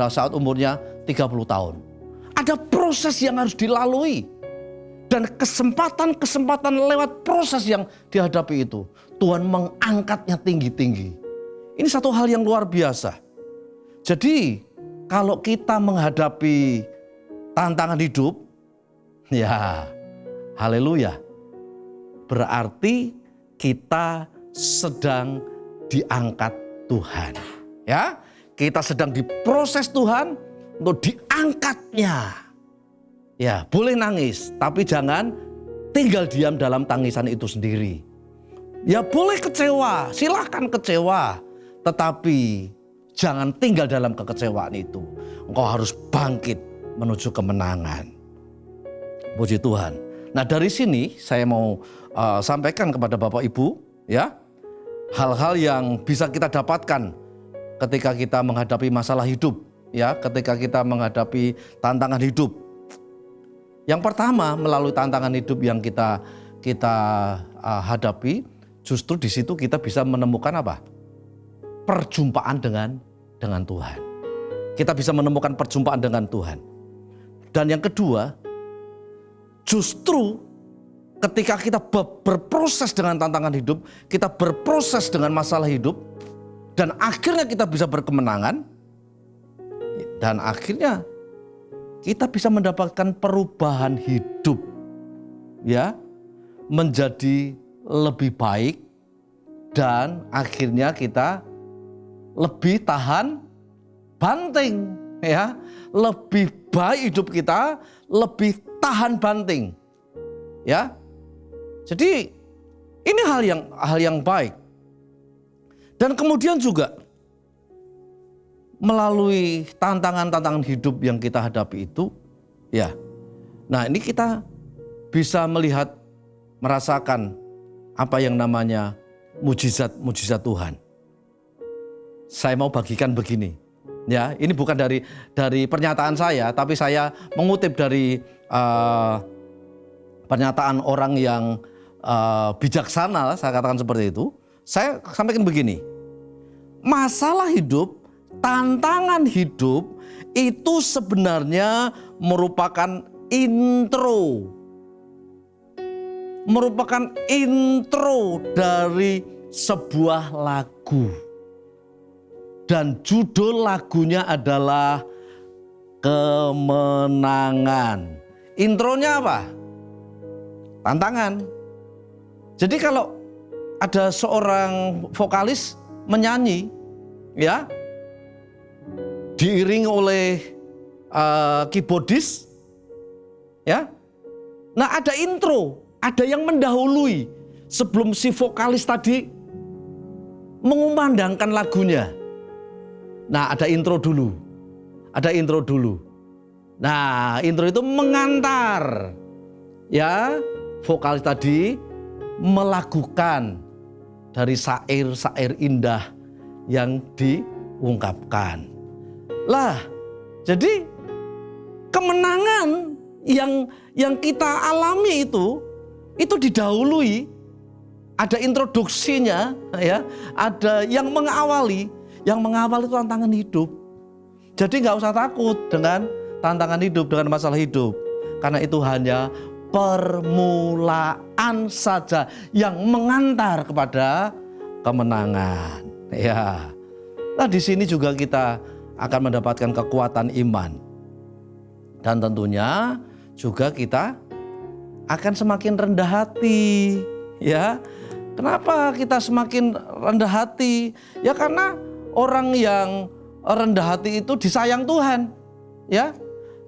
saat umurnya 30 tahun. Ada proses yang harus dilalui. Dan kesempatan-kesempatan lewat proses yang dihadapi itu, Tuhan mengangkatnya tinggi-tinggi. Ini satu hal yang luar biasa. Jadi kalau kita menghadapi tantangan hidup, ya haleluya, berarti kita sedang diangkat Tuhan. Ya, kita sedang diproses Tuhan untuk diangkatnya. Ya, boleh nangis, tapi jangan tinggal diam dalam tangisan itu sendiri. Ya boleh kecewa, silahkan kecewa. Tetapi jangan tinggal dalam kekecewaan itu. Engkau harus bangkit menuju kemenangan. Puji Tuhan. Nah dari sini saya mau sampaikan kepada Bapak Ibu ya. Hal-hal yang bisa kita dapatkan ketika kita menghadapi masalah hidup. Ya, ketika kita menghadapi tantangan hidup. Yang pertama melalui tantangan hidup yang kita hadapi, justru di situ kita bisa menemukan apa? Perjumpaan dengan Tuhan. Kita bisa menemukan perjumpaan dengan Tuhan. Dan yang kedua, justru ketika kita berproses dengan tantangan hidup, kita berproses dengan masalah hidup, dan akhirnya kita bisa berkemenangan, dan akhirnya kita bisa mendapatkan perubahan hidup, ya, menjadi lebih baik, dan akhirnya kita lebih tahan banting, ya, lebih baik hidup kita, lebih tahan banting, ya. Jadi ini hal yang baik. Dan kemudian juga melalui tantangan-tantangan hidup yang kita hadapi itu, ya. Nah, ini kita bisa melihat, merasakan apa yang namanya mujizat-mujizat Tuhan. Saya mau bagikan begini. Ya, ini bukan dari pernyataan saya, tapi saya mengutip dari pernyataan orang yang bijaksana, saya katakan seperti itu. Saya sampaikan begini. Masalah hidup, tantangan hidup itu sebenarnya merupakan intro. Merupakan intro dari sebuah lagu. Dan judul lagunya adalah Kemenangan. Intronya apa? Tantangan. Jadi kalau ada seorang vokalis menyanyi, ya, diiringi oleh keyboardis, ya. Nah ada intro, ada yang mendahului sebelum si vokalis tadi mengumandangkan lagunya. Nah ada intro dulu, Nah intro itu mengantar, ya, vokalis tadi melakukan dari syair-syair indah yang diungkapkan. Lah, jadi kemenangan yang kita alami itu didahului, ada introduksinya, ya, ada yang mengawali itu tantangan hidup. Jadi nggak usah takut dengan tantangan hidup, dengan masalah hidup, karena itu hanya permulaan saja yang mengantar kepada kemenangan. Ya. Nah, di sini juga kita akan mendapatkan kekuatan iman. Dan tentunya juga kita akan semakin rendah hati, ya. Kenapa kita semakin rendah hati? Ya karena orang yang rendah hati itu disayang Tuhan, ya.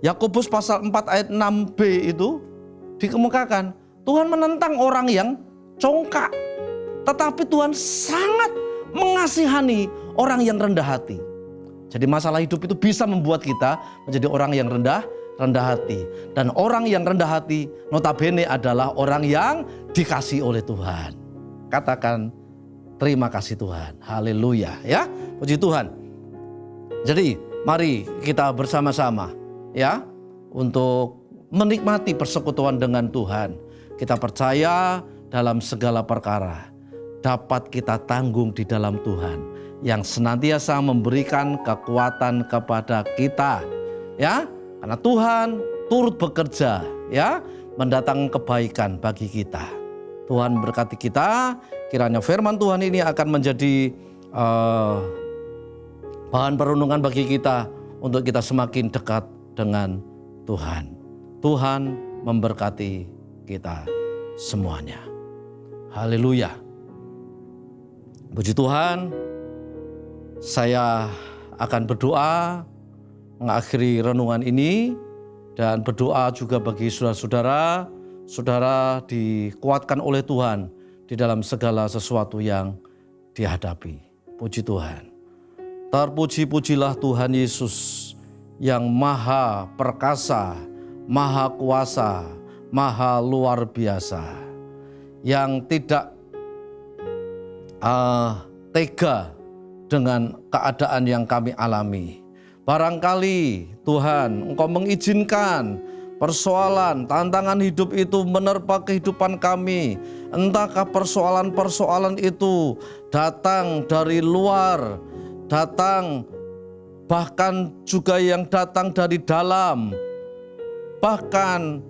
Yakobus pasal 4 ayat 6b itu dikemukakan, Tuhan menentang orang yang congkak, tetapi Tuhan sangat mengasihani orang yang rendah hati. Jadi masalah hidup itu bisa membuat kita menjadi orang yang rendah hati. Dan orang yang rendah hati notabene adalah orang yang dikasihi oleh Tuhan. Katakan terima kasih Tuhan. Haleluya, ya. Puji Tuhan. Jadi mari kita bersama-sama, ya, untuk menikmati persekutuan dengan Tuhan. Kita percaya dalam segala perkara dapat kita tanggung di dalam Tuhan yang senantiasa memberikan kekuatan kepada kita, ya, karena Tuhan turut bekerja, ya, mendatangkan kebaikan bagi kita. Tuhan berkati kita, kiranya firman Tuhan ini akan menjadi bahan perenungan bagi kita untuk kita semakin dekat dengan Tuhan. Tuhan memberkati kita semuanya. Haleluya. Puji Tuhan. Saya akan berdoa mengakhiri renungan ini dan berdoa juga bagi saudara-saudara, saudara dikuatkan oleh Tuhan di di dalam segala sesuatu yang dihadapi. Puji Tuhan. Terpuji-pujilah Tuhan Yesus yang maha perkasa, maha kuasa, maha luar biasa, yang tidak tega dengan keadaan yang kami alami. Barangkali Tuhan, Engkau mengizinkan persoalan, tantangan hidup itu menerpa kehidupan kami. Entahkah persoalan-persoalan itu datang dari luar, datang bahkan juga yang datang dari dalam, bahkan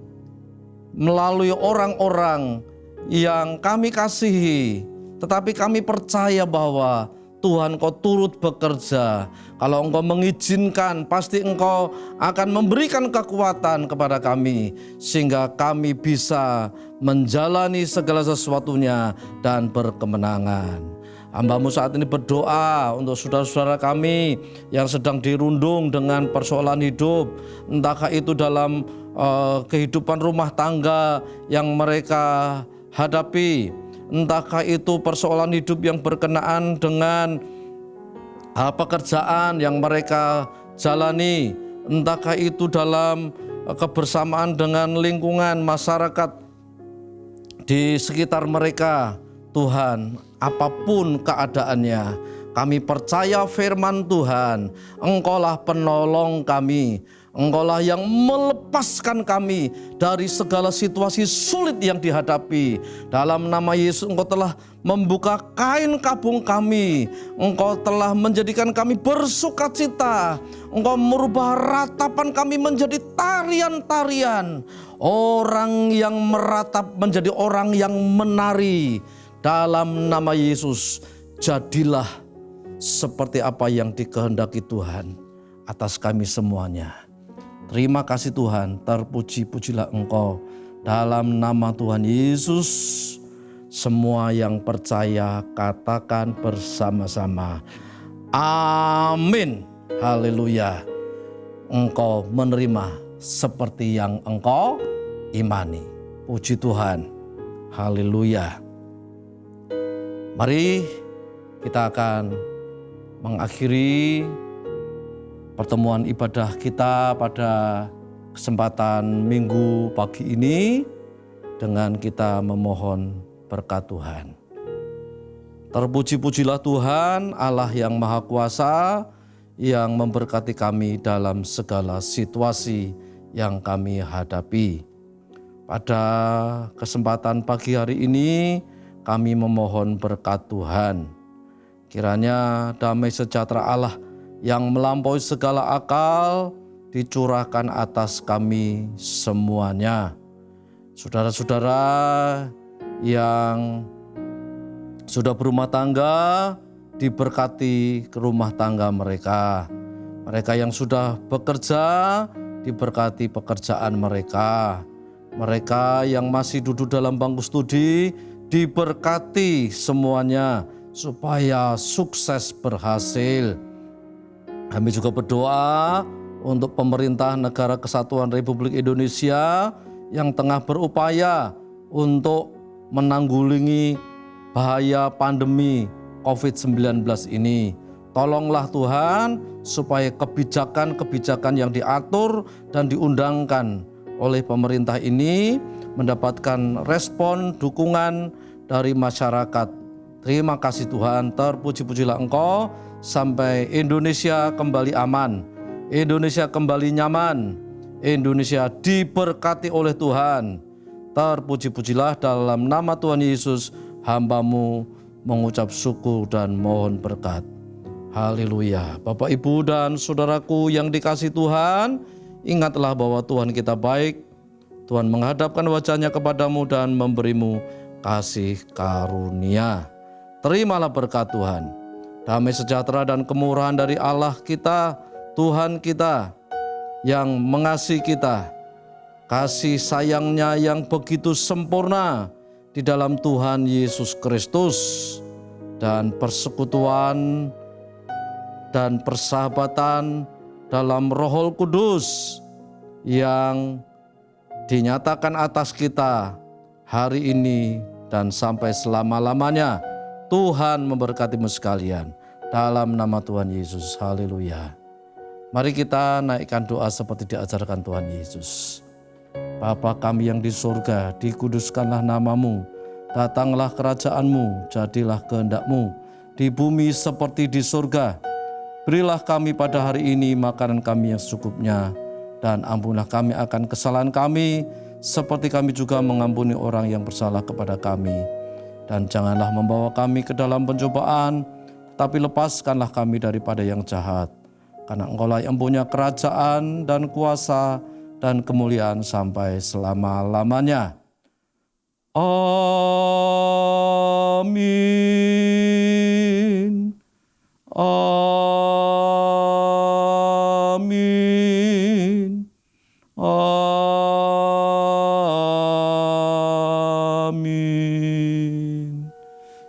melalui orang-orang yang kami kasihi. Tetapi kami percaya bahwa Tuhan, Engkau turut bekerja. Kalau Engkau mengizinkan, pasti Engkau akan memberikan kekuatan kepada kami, sehingga kami bisa menjalani segala sesuatunya dan berkemenangan. Hamba-Mu saat ini berdoa untuk saudara-saudara kami yang sedang dirundung dengan persoalan hidup. Entahkah itu dalam kehidupan rumah tangga yang mereka hadapi, entahkah itu persoalan hidup yang berkenaan dengan pekerjaan yang mereka jalani, entahkah itu dalam kebersamaan dengan lingkungan masyarakat di sekitar mereka. Tuhan, apapun keadaannya, kami percaya firman Tuhan, Engkaulah penolong kami. Engkaulah yang melepaskan kami dari segala situasi sulit yang dihadapi. Dalam nama Yesus, Engkau telah membuka kain kabung kami. Engkau telah menjadikan kami bersukacita. Engkau merubah ratapan kami menjadi tarian-tarian. Orang yang meratap menjadi orang yang menari. Dalam nama Yesus, jadilah seperti apa yang dikehendaki Tuhan atas kami semuanya. Terima kasih Tuhan, terpuji-pujilah Engkau. Dalam nama Tuhan Yesus, semua yang percaya katakan bersama-sama, amin. Haleluya. Engkau menerima seperti yang engkau imani. Puji Tuhan. Haleluya. Mari kita akan mengakhiri pertemuan ibadah kita pada kesempatan Minggu pagi ini dengan kita memohon berkat Tuhan. Terpuji-pujilah Tuhan Allah yang Maha Kuasa yang memberkati kami dalam segala situasi yang kami hadapi. Pada kesempatan pagi hari ini kami memohon berkat Tuhan. Kiranya damai sejahtera Allah yang melampaui segala akal dicurahkan atas kami semuanya. Saudara-saudara yang sudah berumah tangga, diberkati ke rumah tangga mereka. Mereka yang sudah bekerja, diberkati pekerjaan mereka. Mereka yang masih duduk dalam bangku studi, diberkati semuanya supaya sukses berhasil. Kami juga berdoa untuk pemerintah Negara Kesatuan Republik Indonesia yang tengah berupaya untuk menanggulangi bahaya pandemi COVID-19 ini. Tolonglah Tuhan supaya kebijakan-kebijakan yang diatur dan diundangkan oleh pemerintah ini mendapatkan respon dukungan dari masyarakat. Terima kasih Tuhan, terpuji-pujilah Engkau sampai Indonesia kembali aman, Indonesia kembali nyaman, Indonesia diberkati oleh Tuhan. Terpuji-pujilah dalam nama Tuhan Yesus, hamba-Mu mengucap syukur dan mohon berkat. Haleluya. Bapak, Ibu, dan saudaraku yang dikasihi Tuhan, ingatlah bahwa Tuhan kita baik. Tuhan menghadapkan wajahnya kepadamu dan memberimu kasih karunia. Terimalah berkat Tuhan. Damai sejahtera dan kemurahan dari Allah kita, Tuhan kita yang mengasihi kita. Kasih sayangnya yang begitu sempurna di dalam Tuhan Yesus Kristus. Dan persekutuan dan persahabatan dalam Roh Kudus yang dinyatakan atas kita hari ini dan sampai selama-lamanya. Tuhan memberkatimu sekalian. Dalam nama Tuhan Yesus, haleluya. Mari kita naikkan doa seperti diajarkan Tuhan Yesus. Bapa kami yang di surga, dikuduskanlah namamu. Datanglah kerajaanmu, jadilah kehendak-mu di bumi seperti di surga. Berilah kami pada hari ini makanan kami yang secukupnya, dan ampunlah kami akan kesalahan kami, seperti kami juga mengampuni orang yang bersalah kepada kami. Dan janganlah membawa kami ke dalam pencobaan, tapi lepaskanlah kami daripada yang jahat. Karena Engkaulah yang punya kerajaan dan kuasa dan kemuliaan sampai selama-lamanya. Amin. Amin. Amin.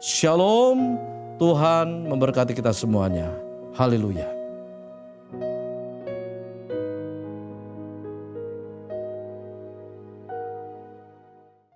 Shalom. Tuhan memberkati kita semuanya. Haleluya.